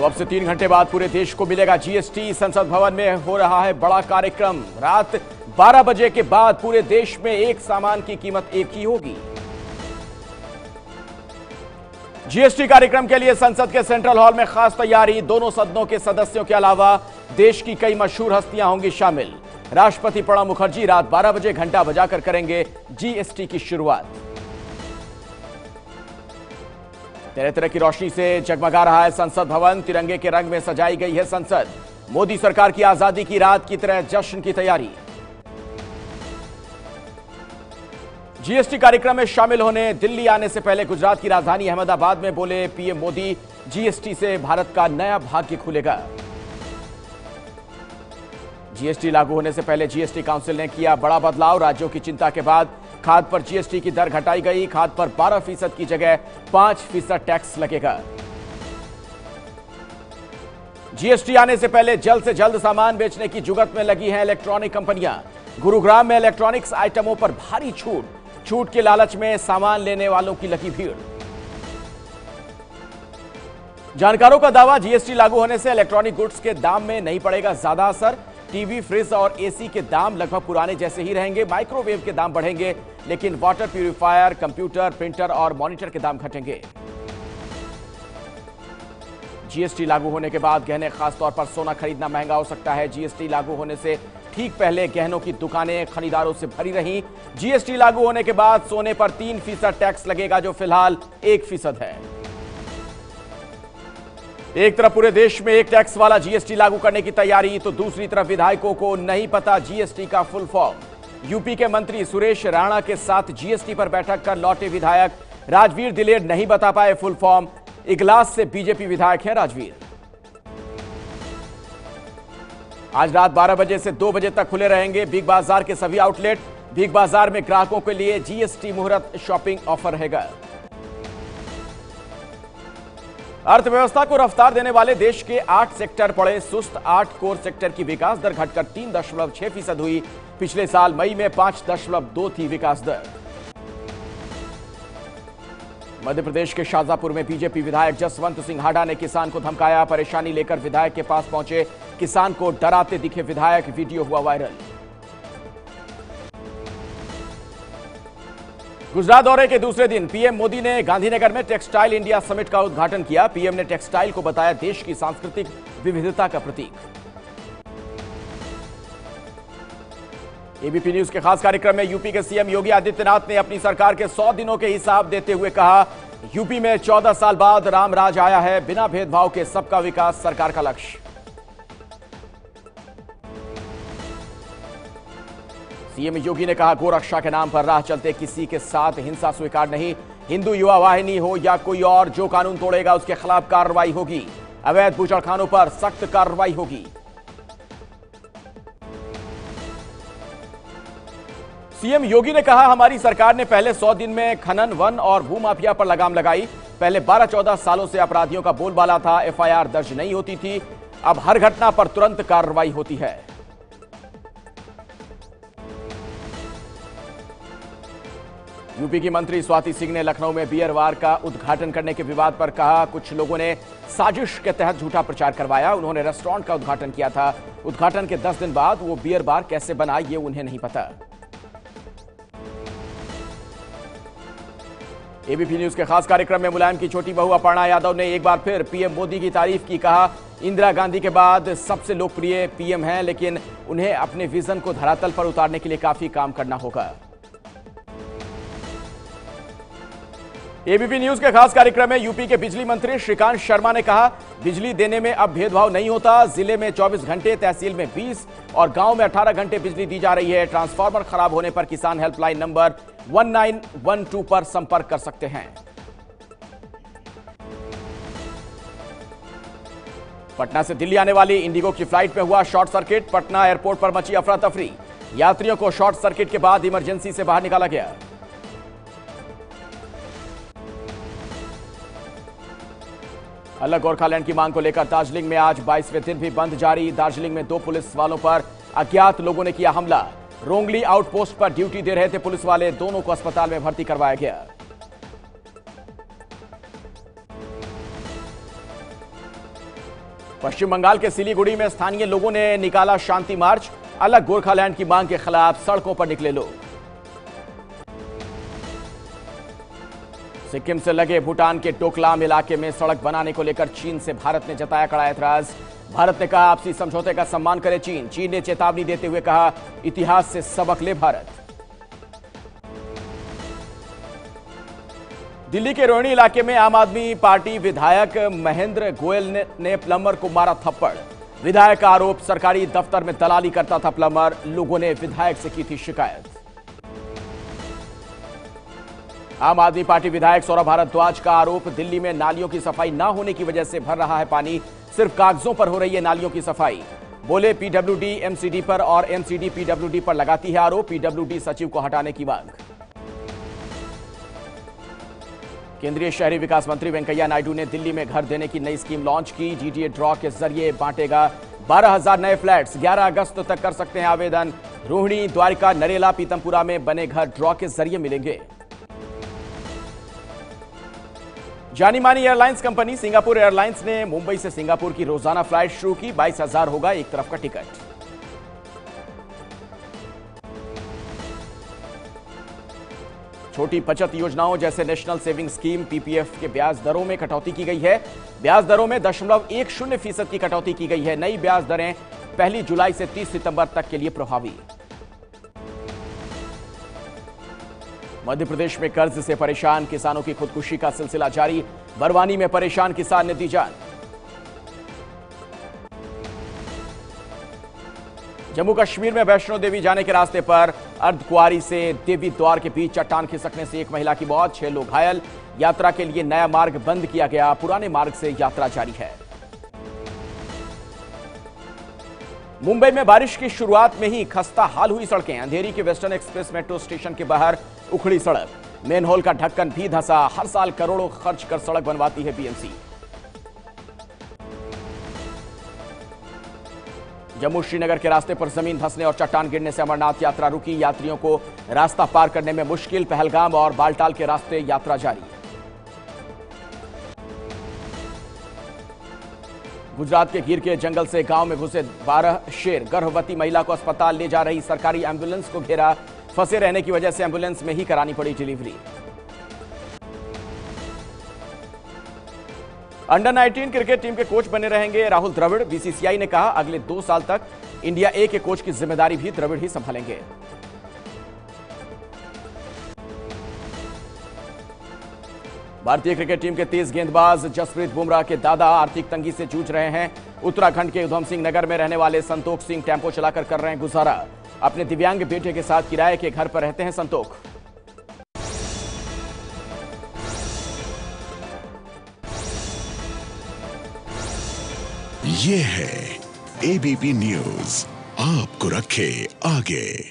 तो अब से 3 घंटे बाद पूरे देश को मिलेगा जीएसटी। संसद भवन में हो रहा है बड़ा कार्यक्रम। रात 12 बजे के बाद पूरे देश में एक सामान की कीमत एक ही होगी। जीएसटी कार्यक्रम के लिए संसद के सेंट्रल हॉल में खास तैयारी। दोनों सदनों के सदस्यों के अलावा देश की कई मशहूर हस्तियां होंगी शामिल। राष्ट्रपति प्रणब मुखर्जी रात 12 बजे घंटा बजाकर करेंगे जीएसटी की शुरुआत। तरह तरह की रोशनी से जगमगा रहा है संसद भवन। तिरंगे के रंग में सजाई गई है संसद। मोदी सरकार की आजादी की रात की तरह जश्न की तैयारी। जीएसटी कार्यक्रम में शामिल होने दिल्ली आने से पहले गुजरात की राजधानी अहमदाबाद में बोले पीएम मोदी, जीएसटी से भारत का नया भाग्य खुलेगा। जीएसटी लागू होने से पहले जीएसटी काउंसिल ने किया बड़ा बदलाव। राज्यों की चिंता के बाद खाद पर जीएसटी की दर घटाई गई। खाद पर 12% की जगह 5% टैक्स लगेगा। जीएसटी आने से पहले जल्द से जल्द सामान बेचने की जुगत में लगी हैं इलेक्ट्रॉनिक कंपनियां। गुरुग्राम में इलेक्ट्रॉनिक्स आइटमों पर भारी छूट के लालच में सामान लेने वालों की लगी भीड़। जानकारों का दावा, जीएसटी लागू होने से इलेक्ट्रॉनिक गुड्स के दाम में नहीं पड़ेगा ज्यादा असर। टीवी, फ्रिज और एसी के दाम लगभग पुराने जैसे ही रहेंगे। माइक्रोवेव के दाम बढ़ेंगे, लेकिन वाटर प्यूरिफायर, कंप्यूटर, प्रिंटर और मॉनिटर के दाम घटेंगे। जीएसटी लागू होने के बाद गहने, खासतौर पर सोना खरीदना महंगा हो सकता है। जीएसटी लागू होने से ठीक पहले गहनों की दुकानें खरीदारों से भरी रहीं। जीएसटी लागू होने के बाद सोने पर 3% टैक्स लगेगा, जो फिलहाल 1% है। एक तरफ पूरे देश में एक टैक्स वाला जीएसटी लागू करने की तैयारी, तो दूसरी तरफ विधायकों को नहीं पता जीएसटी का फुल फॉर्म। यूपी के मंत्री सुरेश राणा के साथ जीएसटी पर बैठक कर लौटे विधायक राजवीर दिलेर नहीं बता पाए फुल फॉर्म। इगलास से बीजेपी विधायक हैं राजवीर। आज रात 12 बजे से 2 बजे तक खुले रहेंगे बिग बाजार के सभी आउटलेट। बिग बाजार में ग्राहकों के लिए जीएसटी मुहूर्त शॉपिंग ऑफर रहेगा। अर्थव्यवस्था को रफ्तार देने वाले देश के 8 सेक्टर पड़े सुस्त। 8 कोर सेक्टर की विकास दर घटकर 3.6% हुई। पिछले साल मई में 5.2 थी विकास दर। मध्य प्रदेश के शाजापुर में बीजेपी विधायक जसवंत सिंह हाडा ने किसान को धमकाया। परेशानी लेकर विधायक के पास पहुंचे किसान को डराते दिखे विधायक। वीडियो हुआ वायरल। गुजरात दौरे के दूसरे दिन पीएम मोदी ने गांधीनगर में टेक्सटाइल इंडिया समिट का उद्घाटन किया। पीएम ने टेक्सटाइल को बताया देश की सांस्कृतिक विविधता का प्रतीक। एबीपी न्यूज के खास कार्यक्रम में यूपी के सीएम योगी आदित्यनाथ ने अपनी सरकार के 100 दिनों के हिसाब देते हुए कहा, यूपी में 14 साल बाद राम राज आया है। बिना भेदभाव के सबका विकास सरकार का लक्ष्य। सीएम योगी ने कहा, गोरक्षा के नाम पर राह चलते किसी के साथ हिंसा स्वीकार नहीं। हिंदू युवा वाहिनी हो या कोई और, जो कानून तोड़ेगा उसके खिलाफ कार्रवाई होगी। अवैध बूचड़खानों पर सख्त कार्रवाई होगी। सीएम योगी ने कहा, हमारी सरकार ने पहले 100 दिन में खनन, वन और भूमाफिया पर लगाम लगाई। पहले 12-14 सालों से अपराधियों का बोलबाला था। एफआईआर दर्ज नहीं होती थी। अब हर घटना पर तुरंत कार्रवाई होती है। यूपी की मंत्री स्वाति सिंह ने लखनऊ में बियर बार का उद्घाटन करने के विवाद पर कहा, कुछ लोगों ने साजिश के तहत झूठा प्रचार करवाया। उन्होंने रेस्टोरेंट का उद्घाटन किया था। उद्घाटन के 10 दिन बाद वो बियर बार कैसे बना, ये उन्हें नहीं पता। एबीपी न्यूज के खास कार्यक्रम में मुलायम की छोटी बहू अपर्णा यादव ने एक बार फिर पीएम मोदी की तारीफ की। कहा, इंदिरा गांधी के बाद सबसे लोकप्रिय पीएम हैं, लेकिन उन्हें अपने विजन को धरातल पर उतारने के लिए काफी काम करना होगा। एबीपी न्यूज के खास कार्यक्रम में यूपी के बिजली मंत्री श्रीकांत शर्मा ने कहा, बिजली देने में अब भेदभाव नहीं होता। जिले में 24 घंटे, तहसील में 20 और गांव में 18 घंटे बिजली दी जा रही है। ट्रांसफार्मर खराब होने पर किसान हेल्पलाइन नंबर 1912 पर संपर्क कर सकते हैं। पटना से दिल्ली आने वाली इंडिगो की फ्लाइट में हुआ शॉर्ट सर्किट। पटना एयरपोर्ट पर मची अफरा तफरी। यात्रियों को शॉर्ट सर्किट के बाद इमरजेंसी से बाहर निकाला गया। अलग गोरखालैंड की मांग को लेकर दार्जिलिंग में आज 22वें दिन भी बंद जारी। दार्जिलिंग में 2 पुलिस वालों पर अज्ञात लोगों ने किया हमला। रोंगली आउटपोस्ट पर ड्यूटी दे रहे थे पुलिस वाले। दोनों को अस्पताल में भर्ती करवाया गया। पश्चिम बंगाल के सिलीगुड़ी में स्थानीय लोगों ने निकाला शांति मार्च। अलग गोरखालैंड की मांग के खिलाफ सड़कों पर निकले लोग। सिक्किम से लगे भूटान के डोकलाम इलाके में सड़क बनाने को लेकर चीन से भारत ने जताया कड़ा ऐतराज। भारत ने कहा आपसी समझौते का सम्मान करे चीन। चीन ने चेतावनी देते हुए कहा इतिहास से सबक ले भारत। दिल्ली के रोहिणी इलाके में आम आदमी पार्टी विधायक महेंद्र गोयल ने प्लम्बर को मारा थप्पड़। विधायक का आरोप सरकारी दफ्तर में दलाली करता था प्लम्बर। लोगों ने विधायक से की थी शिकायत। आम आदमी पार्टी विधायक सौरभ भारद्वाज का आरोप दिल्ली में नालियों की सफाई न होने की वजह से भर रहा है पानी। सिर्फ कागजों पर हो रही है नालियों की सफाई। बोले पीडब्ल्यूडी एमसीडी पर और एमसीडी पीडब्ल्यूडी पर लगाती है आरोप। पीडब्ल्यूडी सचिव को हटाने की मांग। केंद्रीय शहरी विकास मंत्री वेंकैया नायडू ने दिल्ली में घर देने की नई स्कीम लॉन्च की। डीडीए ड्रॉ के जरिए बांटेगा 12,000 नए फ्लैट्स। 11 अगस्त तक कर सकते हैं आवेदन। रोहिणी, द्वारिका, नरेला, पीतमपुरा में बने घर ड्रॉ के जरिए मिलेंगे। जानी मानी एयरलाइंस कंपनी सिंगापुर एयरलाइंस ने मुंबई से सिंगापुर की रोजाना फ्लाइट शुरू की। 22,000 होगा एक तरफ का टिकट। छोटी बचत योजनाओं जैसे नेशनल सेविंग स्कीम पीपीएफ के ब्याज दरों में कटौती की गई है। ब्याज दरों में 0.10% की कटौती की गई है। नई ब्याज दरें 1 जुलाई से 30 सितंबर तक के लिए प्रभावी। मध्य प्रदेश में कर्ज से परेशान किसानों की खुदकुशी का सिलसिला जारी। बरवानी में परेशान किसान ने दी जान। जम्मू कश्मीर में वैष्णो देवी जाने के रास्ते पर अर्धकुआरी से देवी द्वार के बीच चट्टान खिसकने से एक महिला की मौत, 6 लोग घायल। यात्रा के लिए नया मार्ग बंद किया गया। पुराने मार्ग से यात्रा जारी है। मुंबई में बारिश की शुरुआत में ही खस्ता हाल हुई सड़कें। अंधेरी के वेस्टर्न एक्सप्रेस मेट्रो स्टेशन के बाहर उखड़ी सड़क। मेनहोल का ढक्कन भी धंसा। हर साल करोड़ों खर्च कर सड़क बनवाती है बीएमसी। जम्मू श्रीनगर के रास्ते पर जमीन धंसने और चट्टान गिरने से अमरनाथ यात्रा रुकी। यात्रियों को रास्ता पार करने में मुश्किल। पहलगाम और बालटाल के रास्ते यात्रा जारी। गुजरात के गिर के जंगल से गांव में घुसे 12 शेर। गर्भवती महिला को अस्पताल ले जा रही सरकारी एम्बुलेंस को घेरा। फंसे रहने की वजह से एम्बुलेंस में ही करानी पड़ी डिलीवरी। अंडर 19 क्रिकेट टीम के कोच बने रहेंगे राहुल द्रविड़। बीसीसीआई ने कहा अगले 2 साल तक इंडिया ए के कोच की जिम्मेदारी भी द्रविड़ ही संभालेंगे। भारतीय क्रिकेट टीम के तेज गेंदबाज जसप्रीत बुमराह के दादा आर्थिक तंगी से जूझ रहे हैं। उत्तराखंड के उधम सिंह नगर में रहने वाले संतोख सिंह टेम्पो चलाकर कर रहे हैं गुजारा। अपने दिव्यांग बेटे के साथ किराए के घर पर रहते हैं संतोख। ये है एबीपी न्यूज, आपको रखे आगे।